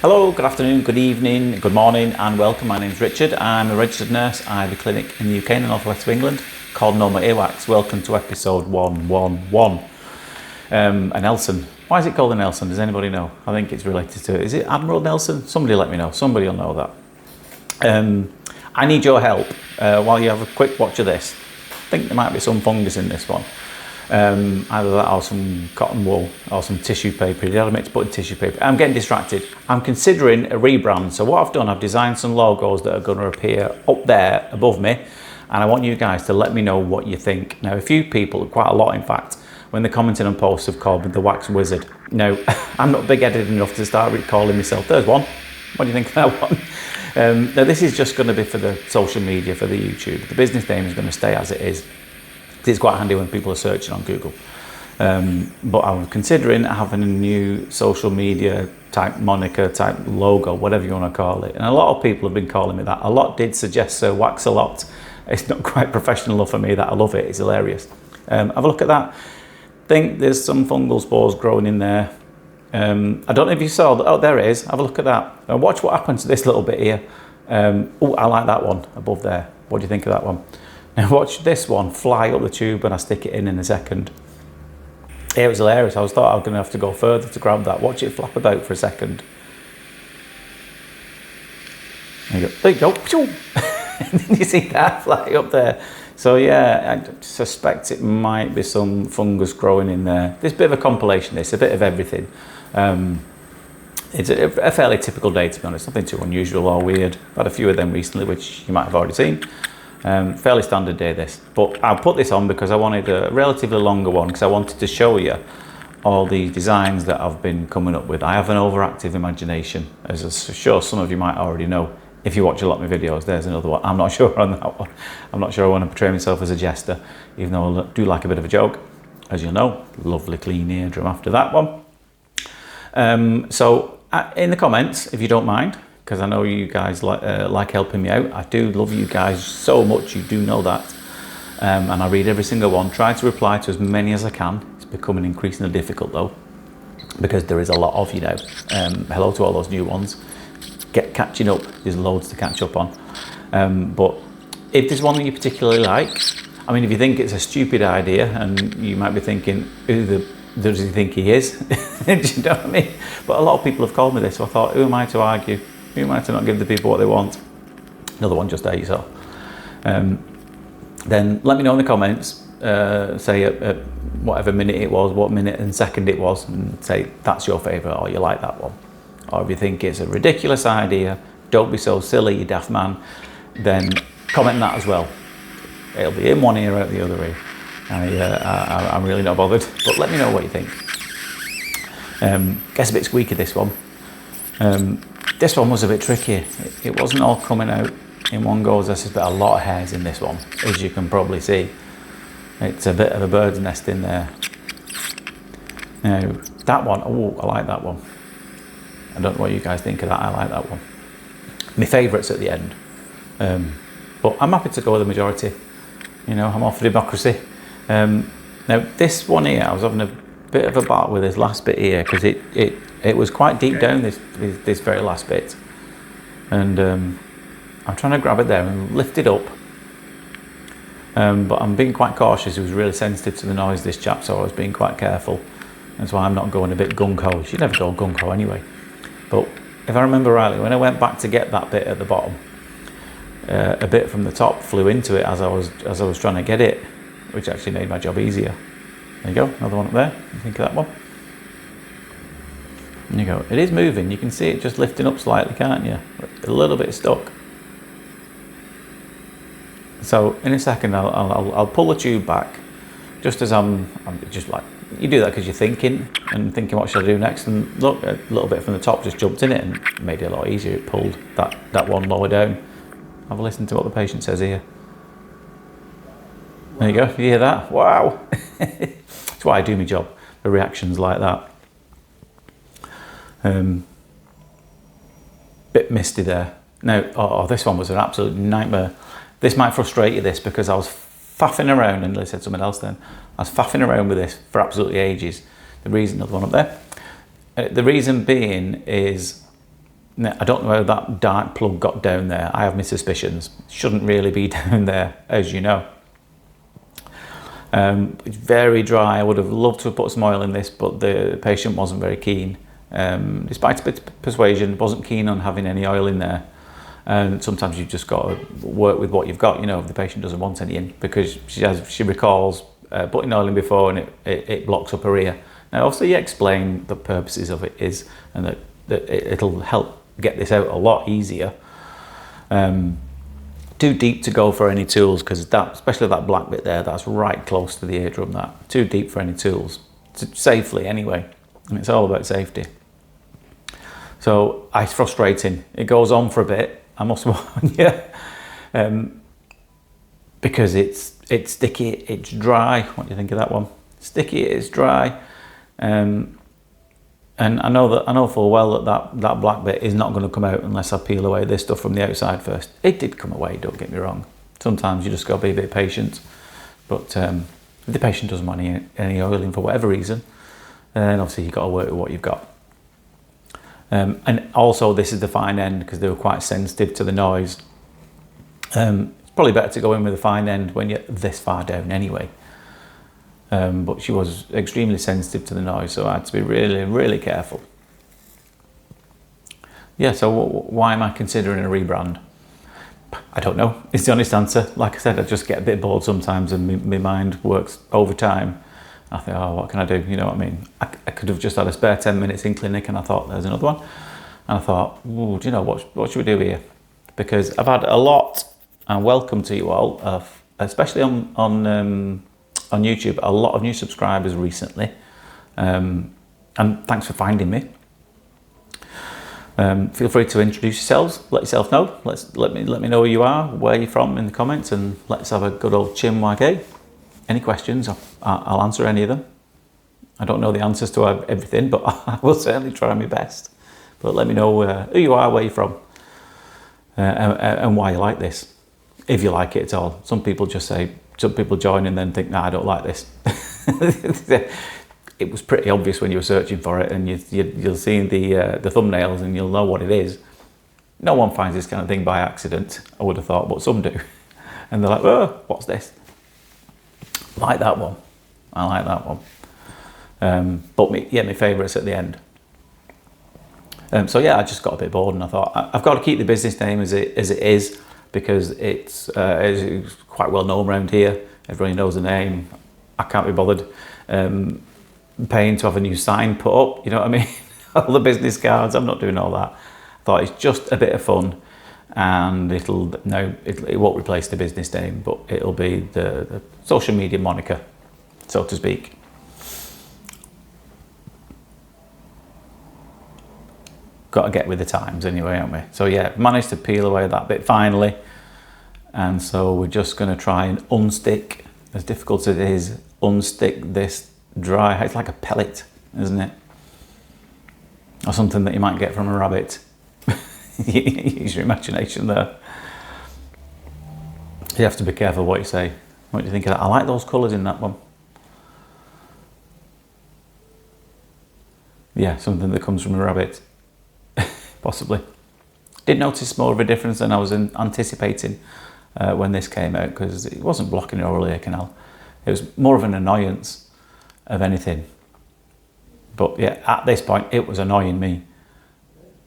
Hello, good afternoon, good evening, good morning and welcome. My name is Richard. I'm a registered nurse. I have a clinic in the UK in the northwest of England called No More Earwax. Welcome to episode 111. A Nelson. Why is it called a Nelson? Does anybody know? I think it's related to, is it Admiral Nelson? Somebody let me know. Somebody will know that. I need your help while you have a quick watch of this. I think there might be some fungus in this one. Either that or some cotton wool or some tissue paper. The element to put in tissue paper. I'm getting distracted. I'm considering a rebrand. So what I've done, I've designed some logos that are going to appear up there above me, and I want you guys to let me know what you think. Now, a few people, quite a lot in fact, when they're commenting on posts, have called me the Wax Wizard. Now, I'm not big-headed enough to start calling myself. There's one. What do you think of that one? Now, this is just going to be for the social media, for the YouTube. The business name is going to stay as it is. It's quite handy when people are searching on Google. But I'm considering having a new social media type moniker, type logo, whatever you want to call it. And a lot of people have been calling me that. A lot did suggest Sir Wax a Lot. It's not quite professional enough for me that I love it. It's hilarious. Have a look at that. I think there's some fungal spores growing in there. I don't know if you saw that. Oh, there it is. Have a look at that. And watch what happens to this little bit here. Oh, I like that one above there. What do you think of that one? Now watch this one fly up the tube when I stick it in a second. It was hilarious. I thought I was going to have to go further to grab that. Watch it flap about for a second. There you go. There you go. Did you see that fly up there? So yeah, I suspect it might be some fungus growing in there. This bit of a compilation, this, a bit of everything. It's a fairly typical day, to be honest. Nothing too unusual or weird. I've had a few of them recently, which you might have already seen. Fairly standard day this, but I'll put this on because I wanted a relatively longer one because I wanted to show you all the designs that I've been coming up with. I have an overactive imagination, as I'm sure some of you might already know if you watch a lot of my videos. There's another one. I'm not sure on that one. I'm not sure I want to portray myself as a jester, even though I do like a bit of a joke, as you'll know. Lovely clean eardrum after that one. So in the comments, if you don't mind, because I know you guys like helping me out. I do love you guys so much, you do know that. And I read every single one. Try to reply to as many as I can. It's becoming increasingly difficult though, because there is a lot of you now. Hello to all those new ones. Catching up, there's loads to catch up on. But if there's one that you particularly like, I mean, if you think it's a stupid idea, and you might be thinking, who does he think he is? Do you know what I mean? But a lot of people have called me this, so I thought, who am I to argue? Who am I to not give the people what they want? Another one just ate, so. Then let me know in the comments, say at whatever minute it was, what minute and second it was, and say that's your favourite or you like that one. Or if you think it's a ridiculous idea, don't be so silly, you daft man, then comment that as well. It'll be in one ear, out the other ear. I'm really not bothered, but let me know what you think. Gets a bit squeaky, this one. This one was a bit tricky. It wasn't all coming out in one go. There's a lot of hairs in this one, as you can probably see. It's a bit of a bird's nest in there. Now, that one, oh, I like that one. I don't know what you guys think of that. I like that one. My favourite's at the end. But I'm happy to go with the majority. You know, I'm all for democracy. Now, this one here, I was having a bit of a battle with this last bit here because it was quite deep down, this very last bit, and I'm trying to grab it there and lift it up, but I'm being quite cautious. He was really sensitive to the noise, this chap, so I was being quite careful. That's why I'm not going a bit gung-ho. You should never go gung-ho anyway. But if I remember rightly, when I went back to get that bit at the bottom, a bit from the top flew into it as I was trying to get it, which actually made my job easier. There you go, another one up there. You think of that one? There you go. It is moving. You can see it just lifting up slightly, can't you? A little bit stuck. So in a second, I'll pull the tube back, just as I'm just like, you do that because you're thinking what should I do next, and look, a little bit from the top just jumped in it and made it a lot easier. It pulled that one lower down. Have a listen to what the patient says here. There you go. You hear that? Wow. That's why I do my job. The reactions like that. Bit misty there. Now, this one was an absolute nightmare. This might frustrate you, this, because I was faffing around, and Liz said something else then. I was faffing around with this for absolutely ages. The reason, another one up there. The reason being is Now, I don't know how that dark plug got down there. I have my suspicions. Shouldn't really be down there, as you know. It's very dry. I would have loved to have put some oil in this, but the patient wasn't very keen. Despite a bit of persuasion, wasn't keen on having any oil in there. And sometimes you've just got to work with what you've got, you know, if the patient doesn't want any in, because she recalls putting oil in before and it blocks up her ear. Now, obviously, you explain the purposes of it is, and that it'll help get this out a lot easier. Too deep to go for any tools, because that, especially that black bit there, that's right close to the eardrum. That too deep for any tools, safely anyway, and it's all about safety. So it's frustrating. It goes on for a bit, I must warn you, because it's sticky, it's dry. What do you think of that one? Sticky, it's dry, and I know full well that black bit is not going to come out unless I peel away this stuff from the outside first. It did come away, don't get me wrong. Sometimes you just got to be a bit patient, but if the patient doesn't want any oiling for whatever reason, then obviously you've got to work with what you've got. And also, this is the fine end, because they were quite sensitive to the noise. It's probably better to go in with a fine end when you're this far down anyway. But she was extremely sensitive to the noise, so I had to be really, really careful. Yeah, so why am I considering a rebrand? I don't know, it's the honest answer. Like I said, I just get a bit bored sometimes, and my mind works overtime. I think, oh, what can I do? You know what I mean? I could have just had a spare 10 minutes in clinic, and I thought, there's another one. And I thought, oh, do you know, what should we do here? Because I've had a lot, and welcome to you all, especially on YouTube, a lot of new subscribers recently. And thanks for finding me. Feel free to introduce yourselves, let yourself know. Let me know who you are, where you're from in the comments, and let's have a good old chinwag. Any questions, I'll answer any of them. I don't know the answers to everything, but I will certainly try my best. But let me know who you are, where you're from, and why you like this, if you like it at all. Some people join and then think, nah, I don't like this. It was pretty obvious when you were searching for it, and you'll see the thumbnails and you'll know what it is. No one finds this kind of thing by accident, I would have thought, but some do. And they're like, oh, what's this? Like that one. I like that one. But my favourites at the end. So yeah, I just got a bit bored, and I thought I've got to keep the business name as it is, because it's quite well known around here. Everybody knows the name. I can't be bothered paying to have a new sign put up. You know what I mean? All the business cards. I'm not doing all that. I thought it's just a bit of fun, and it won't replace the business name, but it'll be the social media moniker, so to speak. Got to get with the times anyway, haven't we? So yeah, managed to peel away that bit finally, and so we're just going to try and unstick, as difficult as it is, unstick this dry. It's like a pellet, isn't it? Or something that you might get from a rabbit. Use your imagination there. You have to be careful what you say. What do you think of that? I like those colours in that one. Yeah, something that comes from a rabbit. Possibly. Did notice more of a difference than I was anticipating when this came out, because it wasn't blocking the oral ear canal. It was more of an annoyance of anything. But yeah, at this point, it was annoying me.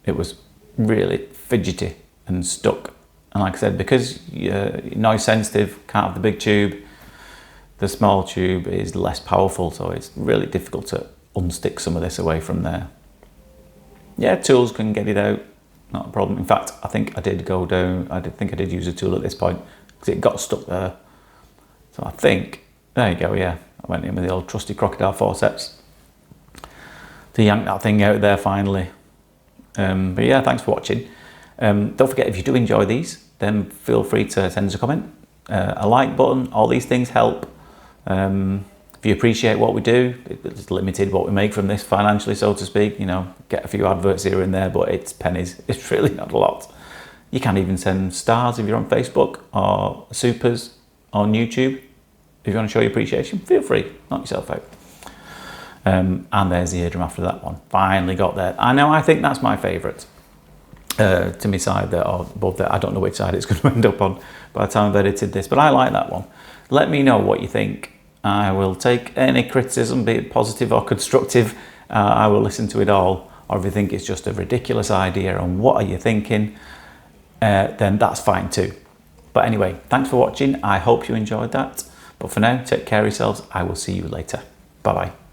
It was really fidgety and stuck. And like I said, because you're noise sensitive, can't have the big tube, the small tube is less powerful, so it's really difficult to unstick some of this away from there. Yeah, tools can get it out, not a problem. In fact, I think I did go down, I did use a tool at this point, because it got stuck there. So I think, there you go, yeah. I went in with the old trusty crocodile forceps to yank that thing out there finally. But yeah, thanks for watching. Don't forget, if you do enjoy these, then feel free to send us a comment, a like button. All these things help. If you appreciate what we do, it's limited what we make from this financially, so to speak. You know, get a few adverts here and there, but it's pennies. It's really not a lot. You can even send stars if you're on Facebook, or supers on YouTube. If you want to show your appreciation, feel free, knock yourself out. And there's the eardrum after that one. Finally got there. I think that's my favourite. to my side there, or above there. I don't know which side it's going to end up on by the time I've edited this, but I like that one. Let me know what you think. I will take any criticism, be it positive or constructive. I will listen to it all. Or if you think it's just a ridiculous idea and what are you thinking, then that's fine too. But anyway, thanks for watching. I hope you enjoyed that. But for now, take care of yourselves. I will see you later. Bye bye.